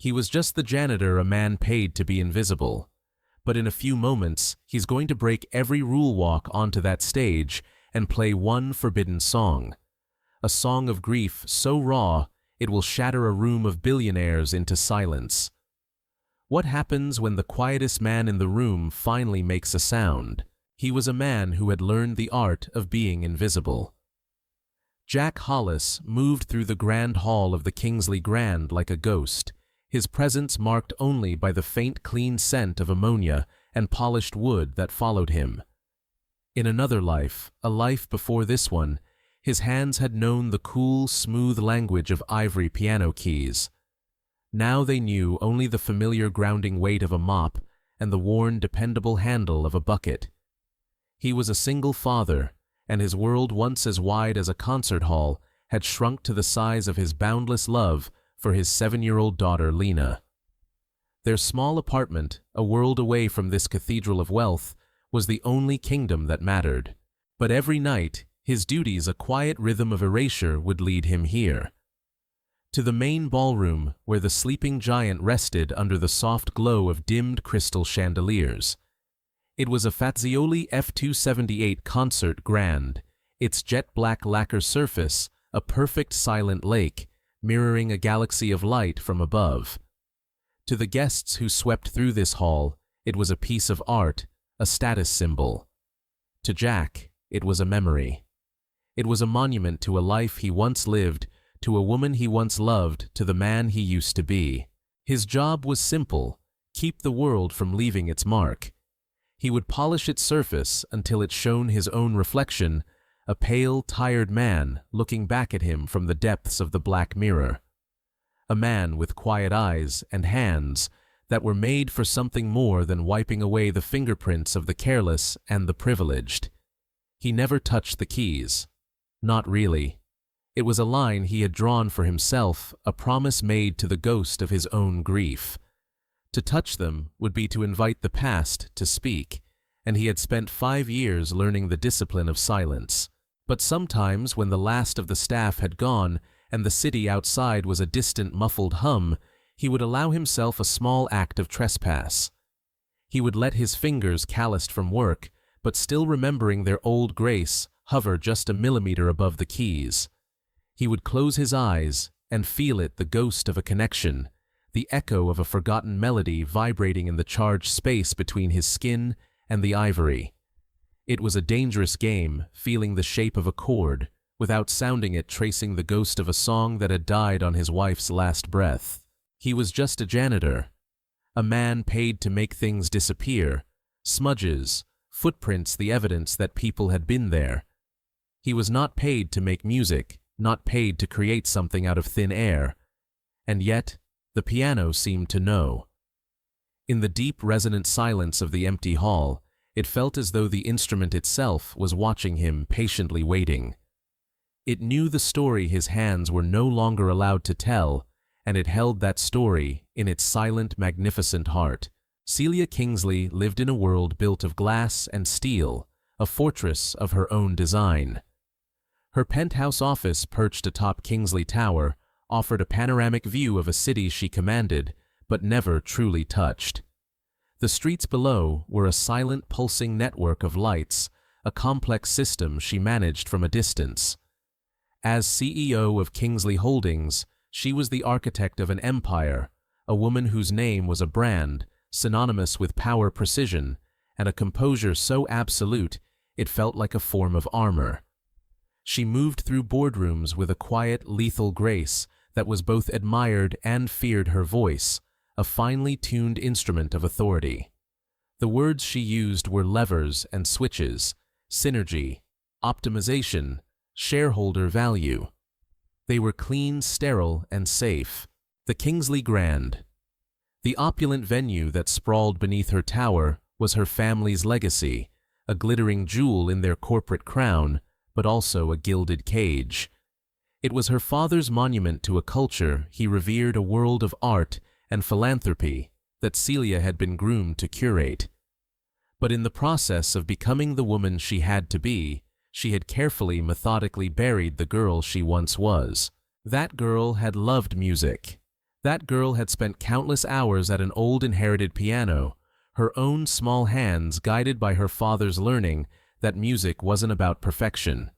He was just the janitor, a man paid to be invisible. But in a few moments, he's going to break every rule walk onto that stage and play one forbidden song. A song of grief so raw, it will shatter a room of billionaires into silence. What happens when the quietest man in the room finally makes a sound? He was a man who had learned the art of being invisible. Jack Hollis moved through the grand hall of the Kingsley Grand like a ghost, his presence marked only by the faint clean scent of ammonia and polished wood that followed him. In another life, a life before this one, his hands had known the cool, smooth language of ivory piano keys. Now they knew only the familiar grounding weight of a mop and the worn, dependable handle of a bucket. He was a single father, and his world, once as wide as a concert hall, had shrunk to the size of his boundless love for his 7-year-old daughter Lena. Their small apartment, a world away from this cathedral of wealth, was the only kingdom that mattered. But every night, his duties, a quiet rhythm of erasure, would lead him here. To the main ballroom, where the sleeping giant rested under the soft glow of dimmed crystal chandeliers. It was a Fazioli F278 concert grand, its jet-black lacquer surface a perfect silent lake, mirroring a galaxy of light from above. To the guests who swept through this hall, it was a piece of art, a status symbol. To Jack, it was a memory. It was a monument to a life he once lived, to a woman he once loved, to the man he used to be. His job was simple: keep the world from leaving its mark. He would polish its surface until it shone his own reflection, a pale, tired man looking back at him from the depths of the black mirror. A man with quiet eyes and hands that were made for something more than wiping away the fingerprints of the careless and the privileged. He never touched the keys. Not really. It was a line he had drawn for himself, a promise made to the ghost of his own grief. To touch them would be to invite the past to speak, and he had spent 5 years learning the discipline of silence. But sometimes, when the last of the staff had gone and the city outside was a distant muffled hum, he would allow himself a small act of trespass. He would let his fingers, calloused from work, but still remembering their old grace, hover just a millimeter above the keys. He would close his eyes and feel it, the ghost of a connection, the echo of a forgotten melody vibrating in the charged space between his skin and the ivory. It was a dangerous game, feeling the shape of a chord, without sounding it, tracing the ghost of a song that had died on his wife's last breath. He was just a janitor, a man paid to make things disappear, smudges, footprints, the evidence that people had been there. He was not paid to make music, not paid to create something out of thin air. And yet, the piano seemed to know. In the deep, resonant silence of the empty hall, it felt as though the instrument itself was watching him, patiently waiting. It knew the story his hands were no longer allowed to tell, and it held that story in its silent, magnificent heart. Celia Kingsley lived in a world built of glass and steel, a fortress of her own design. Her penthouse office, perched atop Kingsley Tower, offered a panoramic view of a city she commanded, but never truly touched. The streets below were a silent, pulsing network of lights, a complex system she managed from a distance. As CEO of Kingsley Holdings, she was the architect of an empire, a woman whose name was a brand, synonymous with power, precision, and a composure so absolute it felt like a form of armor. She moved through boardrooms with a quiet, lethal grace that was both admired and feared. Her voice, a finely tuned instrument of authority. The words she used were levers and switches, synergy, optimization, shareholder value. They were clean, sterile, and safe. The Kingsley Grand. The opulent venue that sprawled beneath her tower was her family's legacy, a glittering jewel in their corporate crown, but also a gilded cage. It was her father's monument to a culture he revered, a world of art and philanthropy that Celia had been groomed to curate. But in the process of becoming the woman she had to be, she had carefully, methodically buried the girl she once was. That girl had loved music. That girl had spent countless hours at an old inherited piano, her own small hands guided by her father's learning that music wasn't about perfection.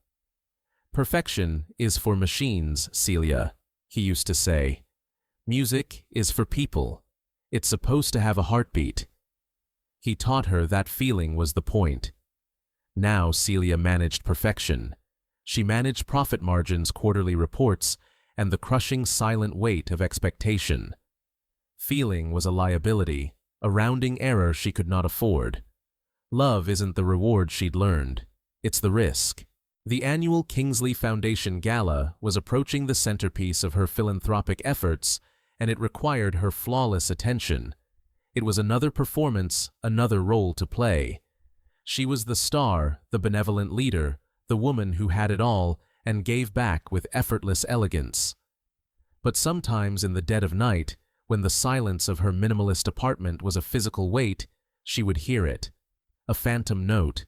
"Perfection is for machines, Celia," he used to say. "Music is for people. It's supposed to have a heartbeat." He taught her that feeling was the point. Now Celia managed perfection. She managed profit margins, quarterly reports, and the crushing silent weight of expectation. Feeling was a liability, a rounding error she could not afford. Love isn't the reward she'd learned, it's the risk. The annual Kingsley Foundation Gala was approaching the centerpiece of her philanthropic efforts, and it required her flawless attention. It was another performance, another role to play. She was the star, the benevolent leader, the woman who had it all and gave back with effortless elegance. But sometimes in the dead of night, when the silence of her minimalist apartment was a physical weight, she would hear it. A phantom note.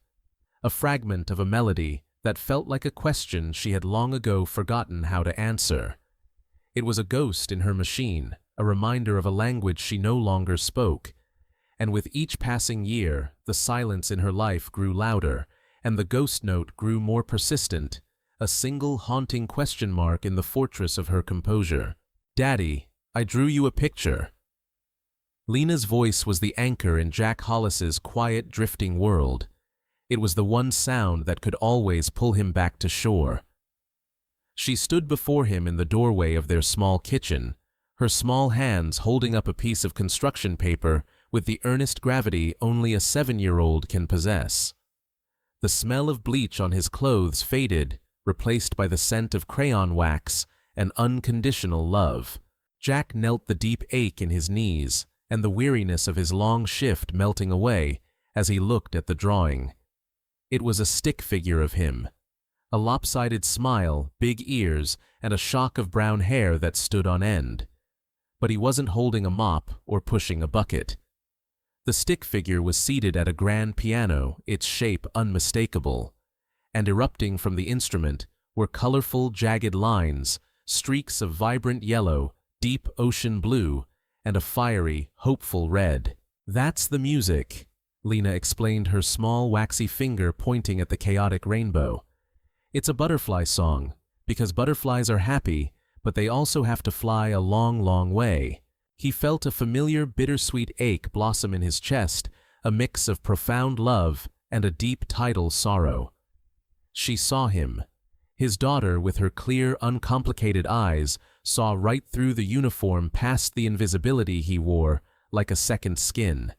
A fragment of a melody that felt like a question she had long ago forgotten how to answer. It was a ghost in her machine, a reminder of a language she no longer spoke. And with each passing year, the silence in her life grew louder, and the ghost note grew more persistent, a single haunting question mark in the fortress of her composure. "Daddy, I drew you a picture." Lena's voice was the anchor in Jack Hollis's quiet, drifting world. It was the one sound that could always pull him back to shore. She stood before him in the doorway of their small kitchen, her small hands holding up a piece of construction paper with the earnest gravity only a 7-year-old can possess. The smell of bleach on his clothes faded, replaced by the scent of crayon wax and unconditional love. Jack knelt, the deep ache in his knees and the weariness of his long shift melting away as he looked at the drawing. It was a stick figure of him. A lopsided smile, big ears, and a shock of brown hair that stood on end. But he wasn't holding a mop or pushing a bucket. The stick figure was seated at a grand piano, its shape unmistakable, and erupting from the instrument were colorful, jagged lines, streaks of vibrant yellow, deep ocean blue, and a fiery, hopeful red. "That's the music," Lena explained, her small, waxy finger pointing at the chaotic rainbow. "It's a butterfly song, because butterflies are happy, but they also have to fly a long, long way." He felt a familiar, bittersweet ache blossom in his chest, a mix of profound love and a deep, tidal sorrow. She saw him. His daughter, with her clear, uncomplicated eyes, saw right through the uniform, past the invisibility he wore, like a second skin.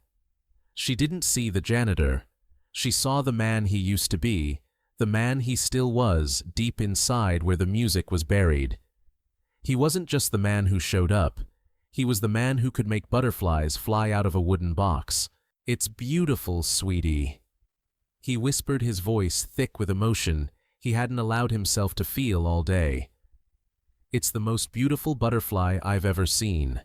She didn't see the janitor. She saw the man he used to be, the man he still was, deep inside where the music was buried. He wasn't just the man who showed up. He was the man who could make butterflies fly out of a wooden box. "It's beautiful, sweetie." He whispered, his voice thick with emotion he hadn't allowed himself to feel all day. "It's the most beautiful butterfly I've ever seen."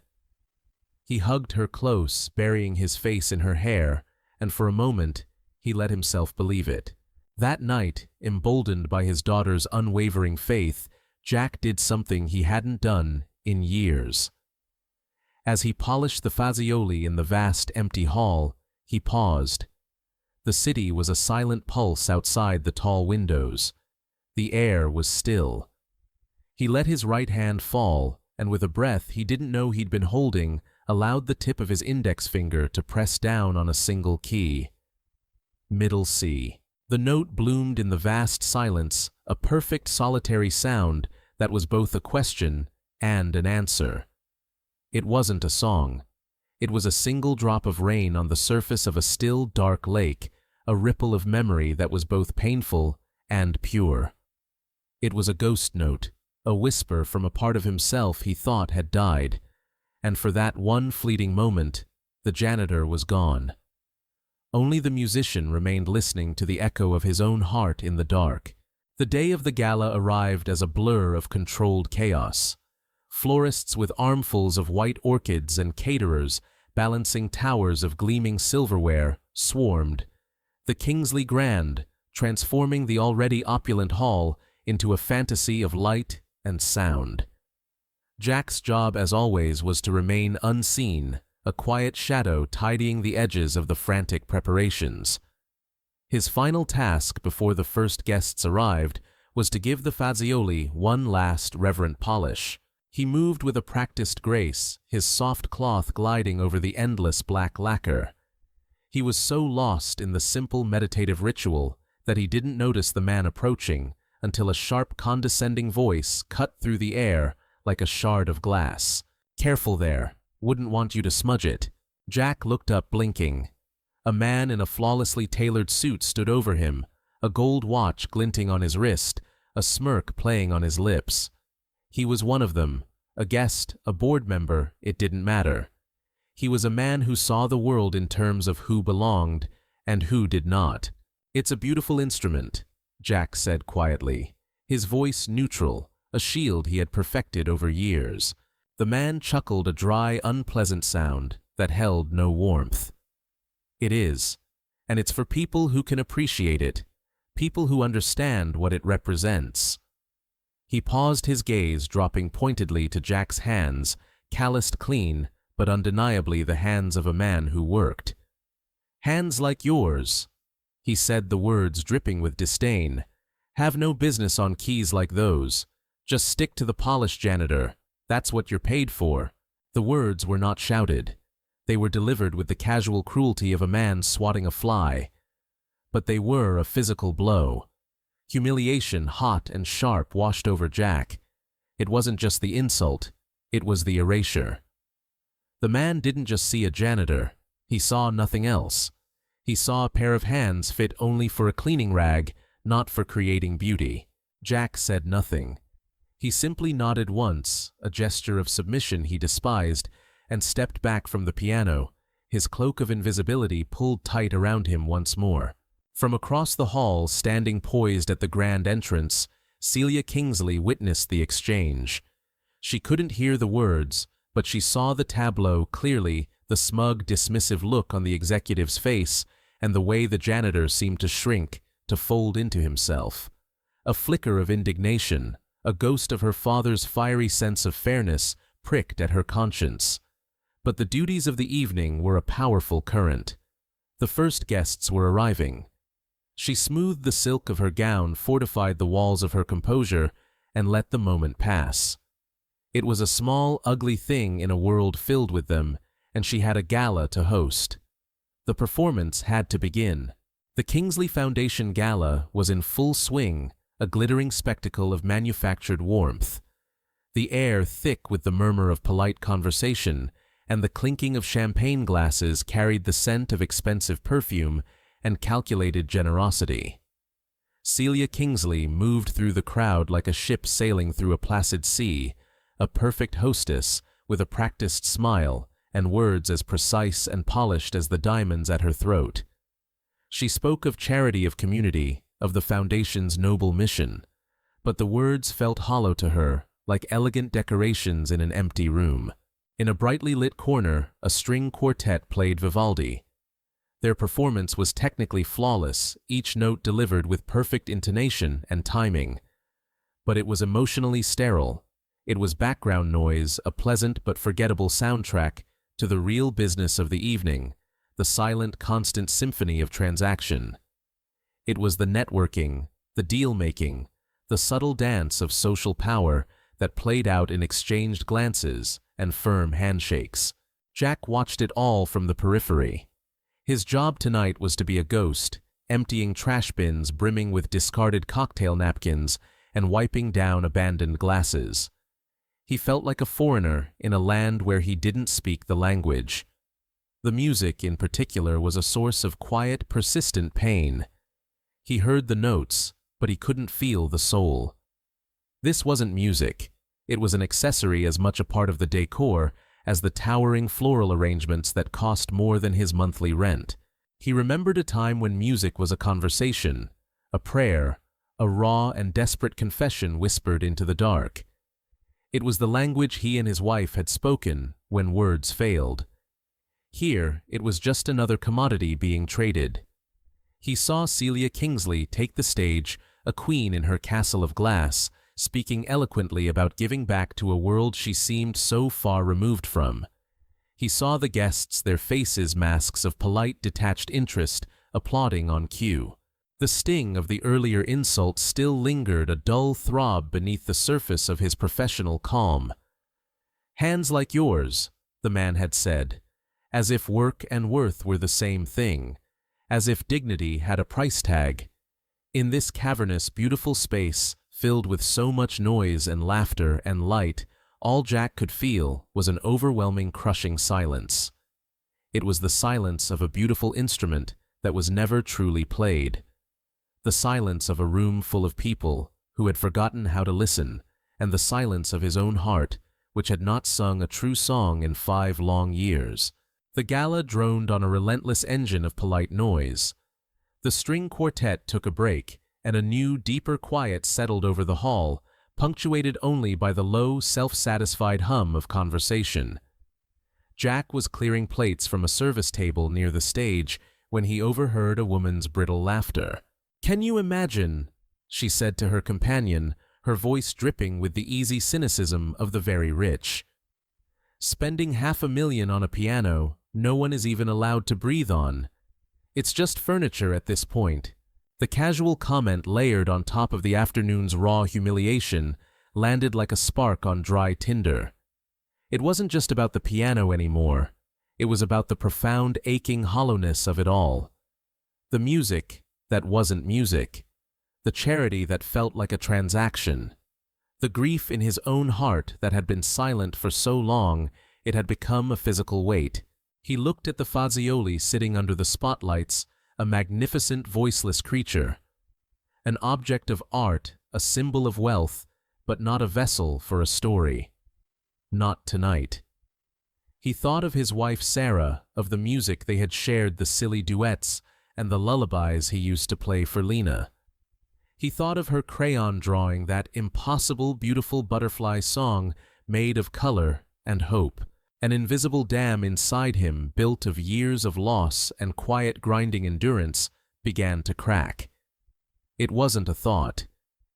He hugged her close, burying his face in her hair, and for a moment he let himself believe it. That night, emboldened by his daughter's unwavering faith, Jack did something he hadn't done in years. As he polished the fazioli in the vast, empty hall, he paused. The city was a silent pulse outside the tall windows. The air was still. He let his right hand fall, and with a breath he didn't know he'd been holding, allowed the tip of his index finger to press down on a single key. Middle C. The note bloomed in the vast silence, a perfect solitary sound that was both a question and an answer. It wasn't a song. It was a single drop of rain on the surface of a still, dark lake, a ripple of memory that was both painful and pure. It was a ghost note, a whisper from a part of himself he thought had died, and for that one fleeting moment, the janitor was gone. Only the musician remained, listening to the echo of his own heart in the dark. The day of the gala arrived as a blur of controlled chaos. Florists with armfuls of white orchids and caterers balancing towers of gleaming silverware swarmed. The Kingsley Grand, transforming the already opulent hall into a fantasy of light and sound. Jack's job, as always, was to remain unseen, a quiet shadow tidying the edges of the frantic preparations. His final task before the first guests arrived was to give the fazioli one last reverent polish. He moved with a practiced grace, his soft cloth gliding over the endless black lacquer. He was so lost in the simple meditative ritual that he didn't notice the man approaching until a sharp, condescending voice cut through the air like a shard of glass. "Careful there. Wouldn't want you to smudge it." Jack looked up, blinking. A man in a flawlessly tailored suit stood over him, a gold watch glinting on his wrist, a smirk playing on his lips. He was one of them, a guest, a board member, it didn't matter. He was a man who saw the world in terms of who belonged and who did not. "It's a beautiful instrument," Jack said quietly, his voice neutral, a shield he had perfected over years. The man chuckled, a dry, unpleasant sound that held no warmth. "It is, and it's for people who can appreciate it, people who understand what it represents." He paused, his gaze dropping pointedly to Jack's hands, calloused clean, but undeniably the hands of a man who worked. "Hands like yours," he said, the words dripping with disdain. "Have no business on keys like those. Just stick to the polish, janitor. That's what you're paid for." The words were not shouted. They were delivered with the casual cruelty of a man swatting a fly. But they were a physical blow. Humiliation, hot and sharp, washed over Jack. It wasn't just the insult, it was the erasure. The man didn't just see a janitor. He saw nothing else. He saw a pair of hands fit only for a cleaning rag, not for creating beauty. Jack said nothing. He simply nodded once, a gesture of submission he despised, and stepped back from the piano, his cloak of invisibility pulled tight around him once more. From across the hall, standing poised at the grand entrance, Celia Kingsley witnessed the exchange. She couldn't hear the words, but she saw the tableau clearly, the smug, dismissive look on the executive's face, and the way the janitor seemed to shrink, to fold into himself. A flicker of indignation, a ghost of her father's fiery sense of fairness, pricked at her conscience. But the duties of the evening were a powerful current. The first guests were arriving. She smoothed the silk of her gown, fortified the walls of her composure, and let the moment pass. It was a small, ugly thing in a world filled with them, and she had a gala to host. The performance had to begin. The Kingsley Foundation Gala was in full swing, a glittering spectacle of manufactured warmth. The air thick with the murmur of polite conversation, and the clinking of champagne glasses carried the scent of expensive perfume and calculated generosity. Celia Kingsley moved through the crowd like a ship sailing through a placid sea, a perfect hostess with a practiced smile and words as precise and polished as the diamonds at her throat. She spoke of charity, of community, of the Foundation's noble mission, but the words felt hollow to her, like elegant decorations in an empty room. In a brightly lit corner, a string quartet played Vivaldi. Their performance was technically flawless, each note delivered with perfect intonation and timing. But it was emotionally sterile. It was background noise, a pleasant but forgettable soundtrack to the real business of the evening, the silent, constant symphony of transaction. It was the networking, the deal-making, the subtle dance of social power that played out in exchanged glances and firm handshakes. Jack watched it all from the periphery. His job tonight was to be a ghost, emptying trash bins brimming with discarded cocktail napkins and wiping down abandoned glasses. He felt like a foreigner in a land where he didn't speak the language. The music, in particular, was a source of quiet, persistent pain. He heard the notes, but he couldn't feel the soul. This wasn't music. It was an accessory, as much a part of the decor as the towering floral arrangements that cost more than his monthly rent. He remembered a time when music was a conversation, a prayer, a raw and desperate confession whispered into the dark. It was the language he and his wife had spoken when words failed. Here, it was just another commodity being traded. He saw Celia Kingsley take the stage, a queen in her castle of glass, speaking eloquently about giving back to a world she seemed so far removed from. He saw the guests, their faces masks of polite, detached interest, applauding on cue. The sting of the earlier insult still lingered, a dull throb beneath the surface of his professional calm. "Hands like yours," the man had said, as if work and worth were the same thing, as if dignity had a price tag. In this cavernous, beautiful space, filled with so much noise and laughter and light, all Jack could feel was an overwhelming, crushing silence. It was the silence of a beautiful instrument that was never truly played. The silence of a room full of people who had forgotten how to listen, and the silence of his own heart, which had not sung a true song in 5 long years. The gala droned on a relentless engine of polite noise. The string quartet took a break, and a new, deeper quiet settled over the hall, punctuated only by the low, self-satisfied hum of conversation. Jack was clearing plates from a service table near the stage when he overheard a woman's brittle laughter. "Can you imagine?" she said to her companion, her voice dripping with the easy cynicism of the very rich. "Spending $500,000 on a piano no one is even allowed to breathe on. It's just furniture at this point." The casual comment, layered on top of the afternoon's raw humiliation, landed like a spark on dry tinder. It wasn't just about the piano anymore. It was about the profound, aching hollowness of it all. The music that wasn't music. The charity that felt like a transaction. The grief in his own heart that had been silent for so long it had become a physical weight. He looked at the Fazioli sitting under the spotlights, a magnificent, voiceless creature. An object of art, a symbol of wealth, but not a vessel for a story. Not tonight. He thought of his wife Sarah, of the music they had shared, the silly duets, and the lullabies he used to play for Lena. He thought of her crayon drawing that impossible, beautiful butterfly song made of color and hope. An invisible dam inside him, built of years of loss and quiet, grinding endurance, began to crack. It wasn't a thought.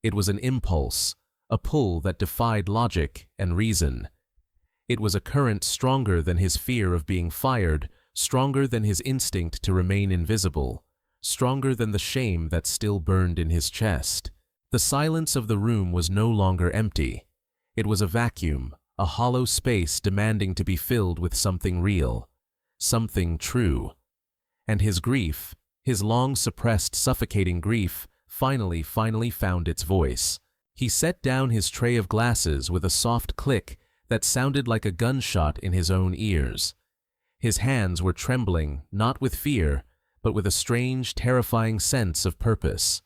It was an impulse, a pull that defied logic and reason. It was a current stronger than his fear of being fired, stronger than his instinct to remain invisible, stronger than the shame that still burned in his chest. The silence of the room was no longer empty. It was a vacuum, a hollow space demanding to be filled with something real, something true. And his grief, his long-suppressed, suffocating grief, finally found its voice. He set down his tray of glasses with a soft click that sounded like a gunshot in his own ears. His hands were trembling, not with fear, but with a strange, terrifying sense of purpose.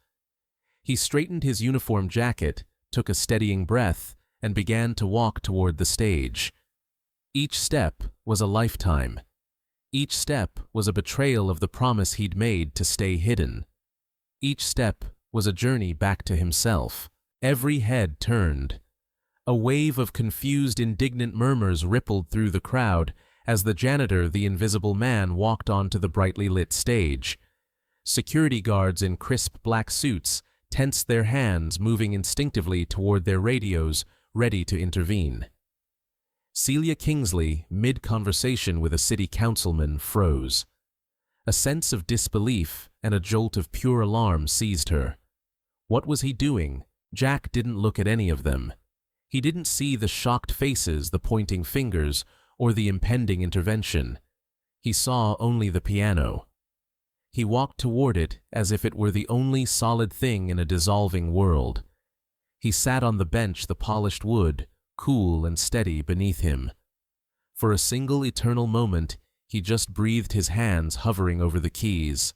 He straightened his uniform jacket, took a steadying breath, and began to walk toward the stage. Each step was a lifetime. Each step was a betrayal of the promise he'd made to stay hidden. Each step was a journey back to himself. Every head turned. A wave of confused, indignant murmurs rippled through the crowd as the janitor, the invisible man, walked onto the brightly lit stage. Security guards in crisp black suits tensed their hands, moving instinctively toward their radios, ready to intervene. Celia Kingsley, mid-conversation with a city councilman, froze. A sense of disbelief and a jolt of pure alarm seized her. What was he doing? Jack didn't look at any of them. He didn't see the shocked faces, the pointing fingers, or the impending intervention. He saw only the piano. He walked toward it as if it were the only solid thing in a dissolving world. He sat on the bench, the polished wood, cool and steady beneath him. For a single eternal moment, he just breathed, his hands hovering over the keys.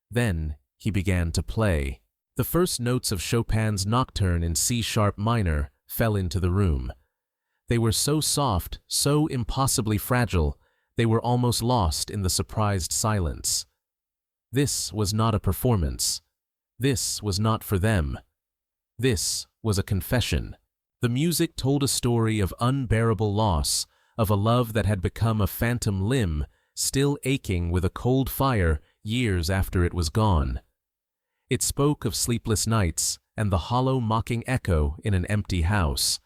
Then he began to play. The first notes of Chopin's Nocturne in C-sharp minor fell into the room. They were so soft, so impossibly fragile, they were almost lost in the surprised silence. This was not a performance. This was not for them. This was a confession. The music told a story of unbearable loss, of a love that had become a phantom limb, still aching with a cold fire years after it was gone. It spoke of sleepless nights and the hollow mocking echo in an empty house.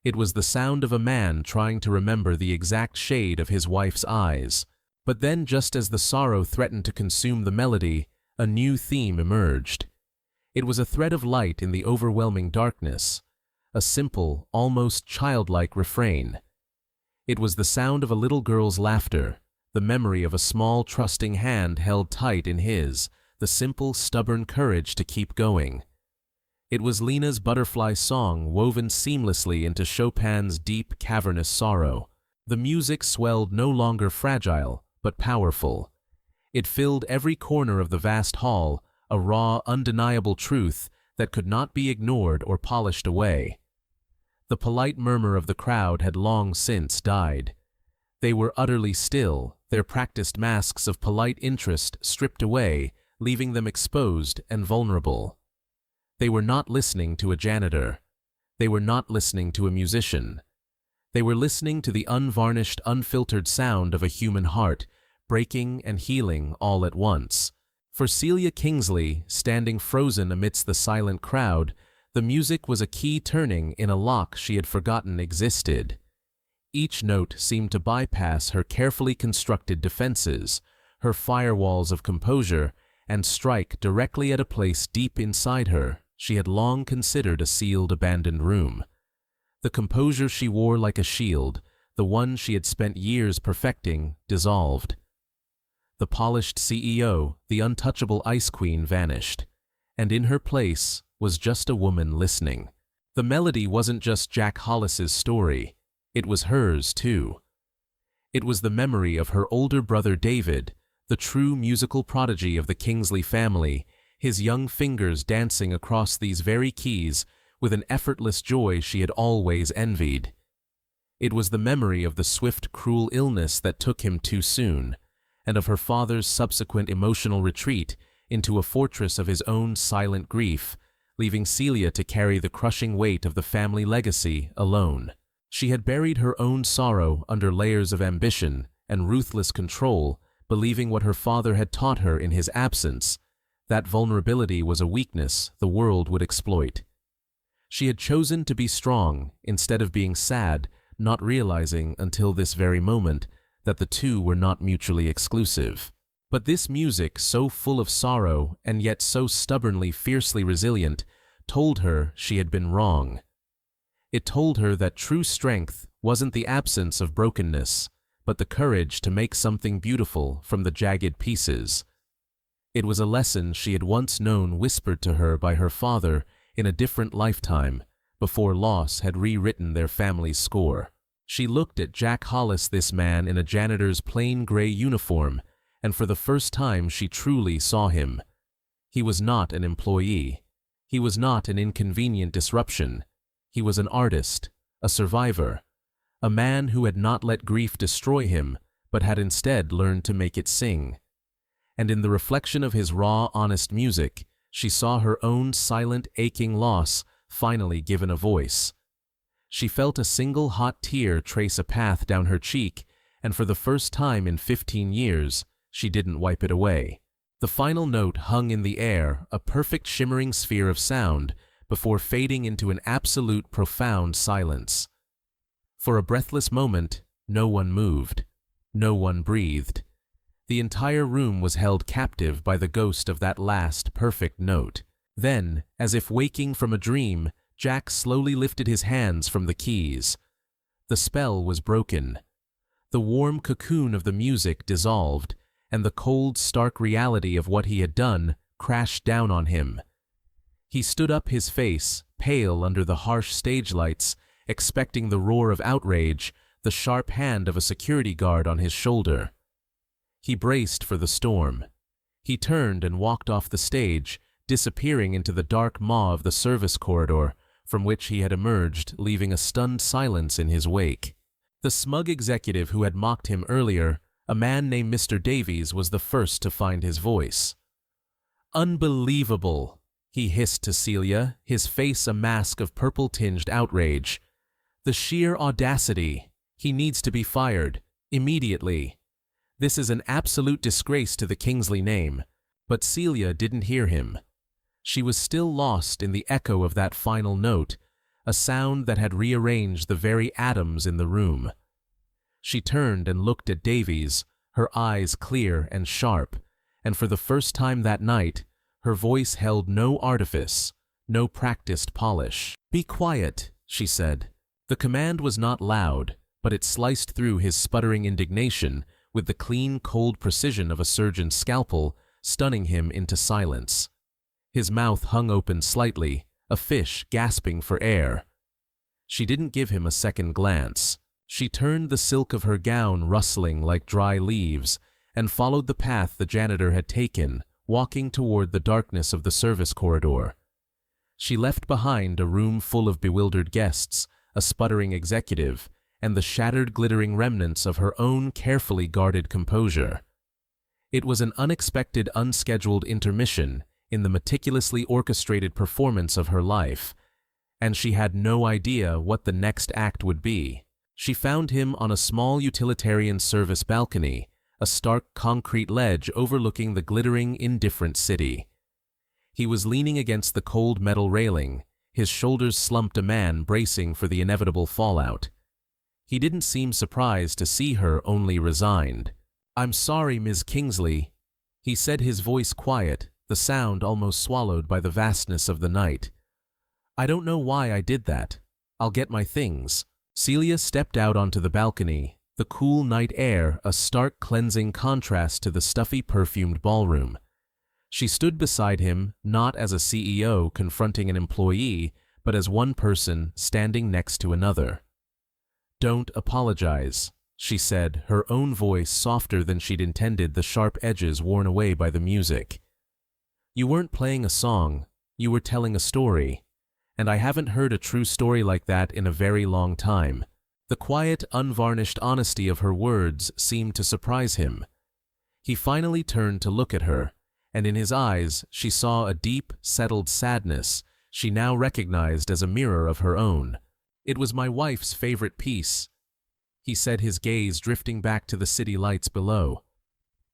It was the sound of a man trying to remember the exact shade of his wife's eyes. But then, just as the sorrow threatened to consume the melody, a new theme emerged. It was a thread of light in the overwhelming darkness, a simple, almost childlike refrain. It was the sound of a little girl's laughter, the memory of a small, trusting hand held tight in his, the simple, stubborn courage to keep going. It was Lena's butterfly song woven seamlessly into Chopin's deep, cavernous sorrow. The music swelled no longer fragile, but powerful. It filled every corner of the vast hall, a raw, undeniable truth that could not be ignored or polished away. The polite murmur of the crowd had long since died. They were utterly still, their practiced masks of polite interest stripped away, leaving them exposed and vulnerable. They were not listening to a janitor. They were not listening to a musician. They were listening to the unvarnished, unfiltered sound of a human heart, breaking and healing all at once. For Celia Kingsley, standing frozen amidst the silent crowd, the music was a key turning in a lock she had forgotten existed. Each note seemed to bypass her carefully constructed defenses, her firewalls of composure, and strike directly at a place deep inside her she had long considered a sealed, abandoned room. The composure she wore like a shield, the one she had spent years perfecting, dissolved. The polished CEO, the untouchable Ice Queen, vanished, and in her place was just a woman listening. The melody wasn't just Jack Hollis's story, it was hers too. It was the memory of her older brother David, the true musical prodigy of the Kingsley family, his young fingers dancing across these very keys with an effortless joy she had always envied. It was the memory of the swift, cruel illness that took him too soon, and of her father's subsequent emotional retreat into a fortress of his own silent grief, leaving Celia to carry the crushing weight of the family legacy alone. She had buried her own sorrow under layers of ambition and ruthless control, believing what her father had taught her in his absence, that vulnerability was a weakness the world would exploit. She had chosen to be strong instead of being sad, not realizing until this very moment that the two were not mutually exclusive. But this music, so full of sorrow and yet so stubbornly, fiercely resilient, told her she had been wrong. It told her that true strength wasn't the absence of brokenness, but the courage to make something beautiful from the jagged pieces. It was a lesson she had once known whispered to her by her father in a different lifetime, before loss had rewritten their family's score. She looked at Jack Hollis, this man in a janitor's plain gray uniform, and for the first time she truly saw him. He was not an employee. He was not an inconvenient disruption. He was an artist, a survivor, a man who had not let grief destroy him, but had instead learned to make it sing. And in the reflection of his raw, honest music, she saw her own silent, aching loss finally given a voice. She felt a single hot tear trace a path down her cheek, and for the first time in 15 years, she didn't wipe it away. The final note hung in the air, a perfect shimmering sphere of sound, before fading into an absolute, profound silence. For a breathless moment, no one moved. No one breathed. The entire room was held captive by the ghost of that last, perfect note. Then, as if waking from a dream, Jack slowly lifted his hands from the keys. The spell was broken. The warm cocoon of the music dissolved, and the cold, stark reality of what he had done crashed down on him. He stood up, his face pale under the harsh stage lights, expecting the roar of outrage, the sharp hand of a security guard on his shoulder. He braced for the storm. He turned and walked off the stage, disappearing into the dark maw of the service corridor, from which he had emerged, leaving a stunned silence in his wake. The smug executive who had mocked him earlier, a man named Mr. Davies, was the first to find his voice. "Unbelievable," he hissed to Celia, his face a mask of purple-tinged outrage. "The sheer audacity. He needs to be fired. Immediately. This is an absolute disgrace to the Kingsley name." But Celia didn't hear him. She was still lost in the echo of that final note, a sound that had rearranged the very atoms in the room. She turned and looked at Davies, her eyes clear and sharp, and for the first time that night, her voice held no artifice, no practiced polish. "Be quiet," she said. The command was not loud, but it sliced through his sputtering indignation with the clean, cold precision of a surgeon's scalpel, stunning him into silence. His mouth hung open slightly, a fish gasping for air. She didn't give him a second glance. She turned the silk of her gown rustling like dry leaves and followed the path the janitor had taken, walking toward the darkness of the service corridor. She left behind a room full of bewildered guests, a sputtering executive, and the shattered glittering remnants of her own carefully guarded composure. It was an unexpected, unscheduled intermission in the meticulously orchestrated performance of her life, and she had no idea what the next act would be. She found him on a small utilitarian service balcony, a stark concrete ledge overlooking the glittering, indifferent city. He was leaning against the cold metal railing, his shoulders slumped, a man bracing for the inevitable fallout. He didn't seem surprised to see her, only resigned. "I'm sorry, Ms. Kingsley," he said, his voice quiet, the sound almost swallowed by the vastness of the night. "I don't know why I did that. I'll get my things." Celia stepped out onto the balcony, the cool night air a stark cleansing contrast to the stuffy perfumed ballroom. She stood beside him, not as a CEO confronting an employee, but as one person standing next to another. "Don't apologize," she said, her own voice softer than she'd intended, the sharp edges worn away by the music. "You weren't playing a song, you were telling a story, and I haven't heard a true story like that in a very long time." The quiet, unvarnished honesty of her words seemed to surprise him. He finally turned to look at her, and in his eyes she saw a deep, settled sadness she now recognized as a mirror of her own. "It was my wife's favorite piece," he said, his gaze drifting back to the city lights below.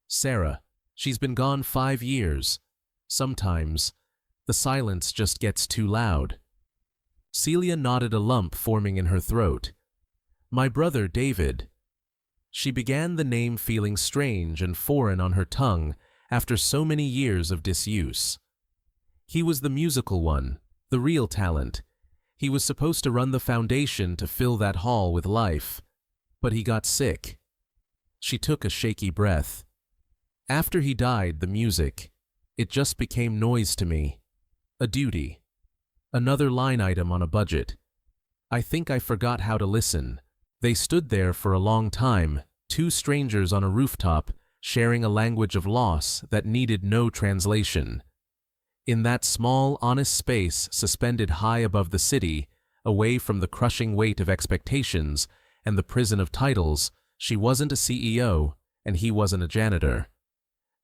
"Sarah, she's been gone 5 years. Sometimes the silence just gets too loud." Celia nodded, a lump forming in her throat. "My brother, David." She began the name feeling strange and foreign on her tongue after so many years of disuse. He was the musical one, the real talent. He was supposed to run the foundation to fill that hall with life, but he got sick. She took a shaky breath. "After he died, the music, it just became noise to me. A duty. Another line item on a budget. I think I forgot how to listen." They stood there for a long time, two strangers on a rooftop, sharing a language of loss that needed no translation. In that small, honest space suspended high above the city, away from the crushing weight of expectations and the prison of titles, she wasn't a CEO and he wasn't a janitor.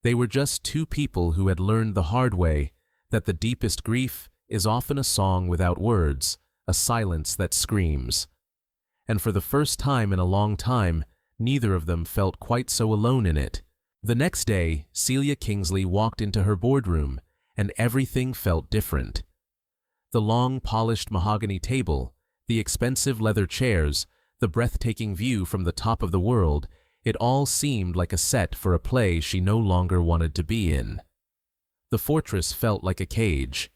They were just two people who had learned the hard way that the deepest grief is often a song without words, a silence that screams. And for the first time in a long time, neither of them felt quite so alone in it. The next day, Celia Kingsley walked into her boardroom, and everything felt different. The long, polished mahogany table, the expensive leather chairs, the breathtaking view from the top of the world, it all seemed like a set for a play she no longer wanted to be in. The fortress felt like a cage.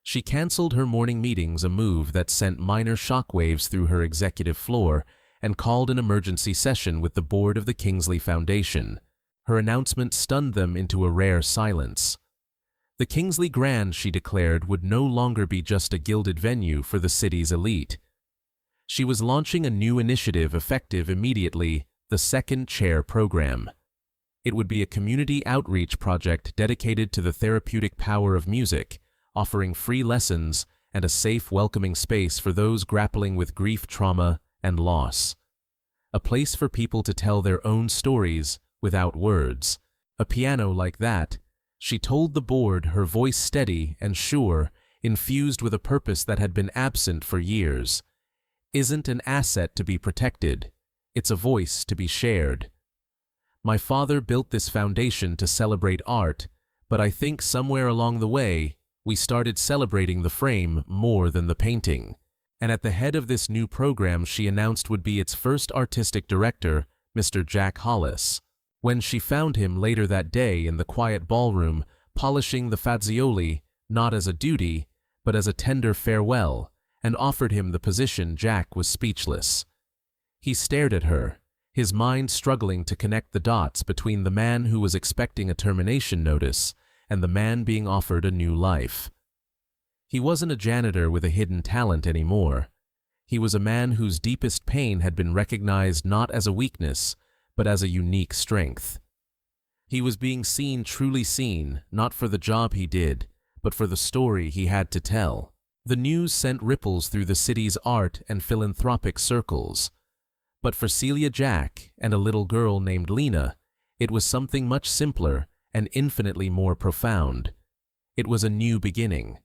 She canceled her morning meetings, a move that sent minor shockwaves through her executive floor, and called an emergency session with the board of the Kingsley Foundation. Her announcement stunned them into a rare silence. The Kingsley Grand, she declared, would no longer be just a gilded venue for the city's elite. She was launching a new initiative effective immediately, the Second Chair Program. It would be a community outreach project dedicated to the therapeutic power of music, offering free lessons and a safe, welcoming space for those grappling with grief, trauma, and loss. A place for people to tell their own stories without words. A piano like that, she told the board, her voice steady and sure, infused with a purpose that had been absent for years, isn't an asset to be protected, it's a voice to be shared. My father built this foundation to celebrate art, but I think somewhere along the way, We started celebrating the frame more than the painting. And at the head of this new program she announced would be its first artistic director, Mr. Jack Hollis. When she found him later that day in the quiet ballroom, polishing the fazioli, not as a duty, but as a tender farewell, and offered him the position, Jack was speechless. He stared at her, his mind struggling to connect the dots between the man who was expecting a termination notice and the man being offered a new life. He wasn't a janitor with a hidden talent anymore. He was a man whose deepest pain had been recognized not as a weakness, but as a unique strength. He was being seen, truly seen, not for the job he did, but for the story he had to tell. The news sent ripples through the city's art and philanthropic circles. But for Celia Jack and a little girl named Lena, it was something much simpler and infinitely more profound. It was a new beginning.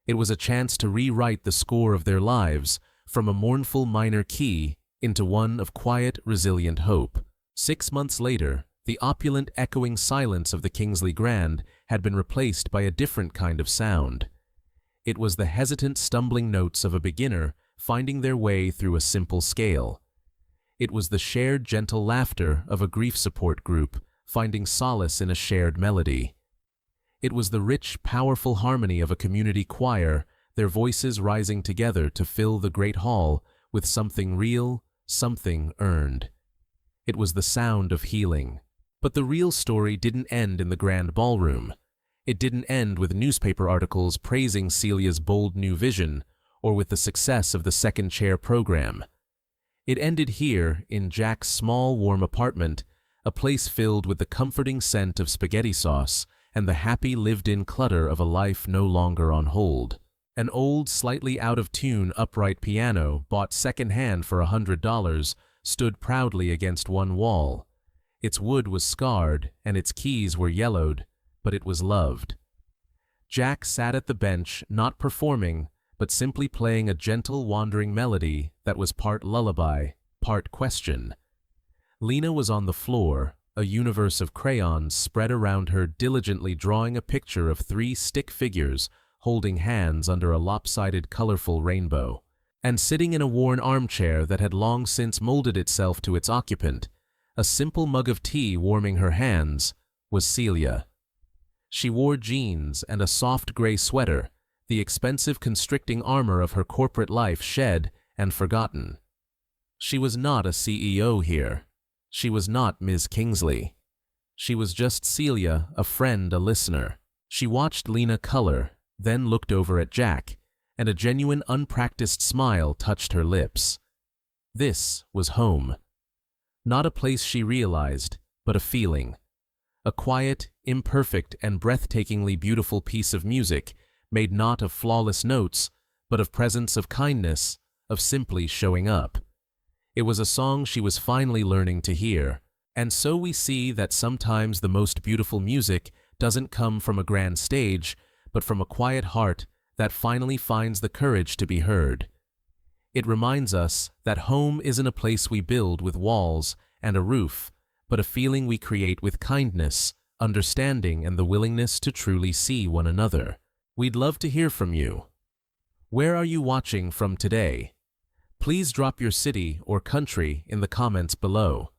It was a chance to rewrite the score of their lives from a mournful minor key into one of quiet, resilient hope. 6 months later, the opulent, echoing silence of the Kingsley Grand had been replaced by a different kind of sound. It was the hesitant, stumbling notes of a beginner finding their way through a simple scale. It was the shared, gentle laughter of a grief support group finding solace in a shared melody. It was the rich, powerful harmony of a community choir, their voices rising together to fill the great hall with something real, something earned. It was the sound of healing. But the real story didn't end in the grand ballroom. It didn't end with newspaper articles praising Celia's bold new vision or with the success of the second chair program. It ended here in Jack's small, warm apartment, a place filled with the comforting scent of spaghetti sauce and the happy lived-in clutter of a life no longer on hold. An old, slightly out-of-tune upright piano, bought second-hand for $100, stood proudly against one wall. Its wood was scarred and its keys were yellowed, but it was loved. Jack sat at the bench, not performing, but simply playing a gentle, wandering melody that was part lullaby, part question. Lena was on the floor, a universe of crayons spread around her, diligently drawing a picture of 3 stick figures holding hands under a lopsided, colorful rainbow. And sitting in a worn armchair that had long since molded itself to its occupant, a simple mug of tea warming her hands, was Celia. She wore jeans and a soft gray sweater, the expensive constricting armor of her corporate life shed and forgotten. She was not a CEO here. She was not Ms. Kingsley. She was just Celia, a friend, a listener. She watched Lena color, then looked over at Jack, and a genuine, unpracticed smile touched her lips. This was home. Not a place she realized, but a feeling. A quiet, imperfect, and breathtakingly beautiful piece of music made not of flawless notes, but of presence, of kindness, of simply showing up. It was a song she was finally learning to hear. And so we see that sometimes the most beautiful music doesn't come from a grand stage, but from a quiet heart that finally finds the courage to be heard. It reminds us that home isn't a place we build with walls and a roof, but a feeling we create with kindness, understanding, and the willingness to truly see one another. We'd love to hear from you. Where are you watching from today? Please drop your city or country in the comments below.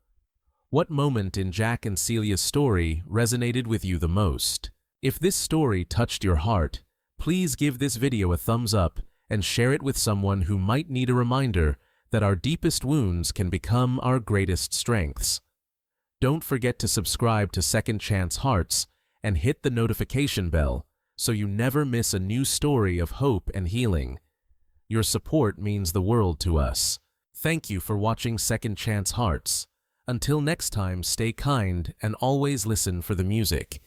What moment in Jack and Celia's story resonated with you the most? If this story touched your heart, please give this video a thumbs up and share it with someone who might need a reminder that our deepest wounds can become our greatest strengths. Don't forget to subscribe to Second Chance Hearts and hit the notification bell so you never miss a new story of hope and healing. Your support means the world to us. Thank you for watching Second Chance Hearts. Until next time, stay kind and always listen for the music.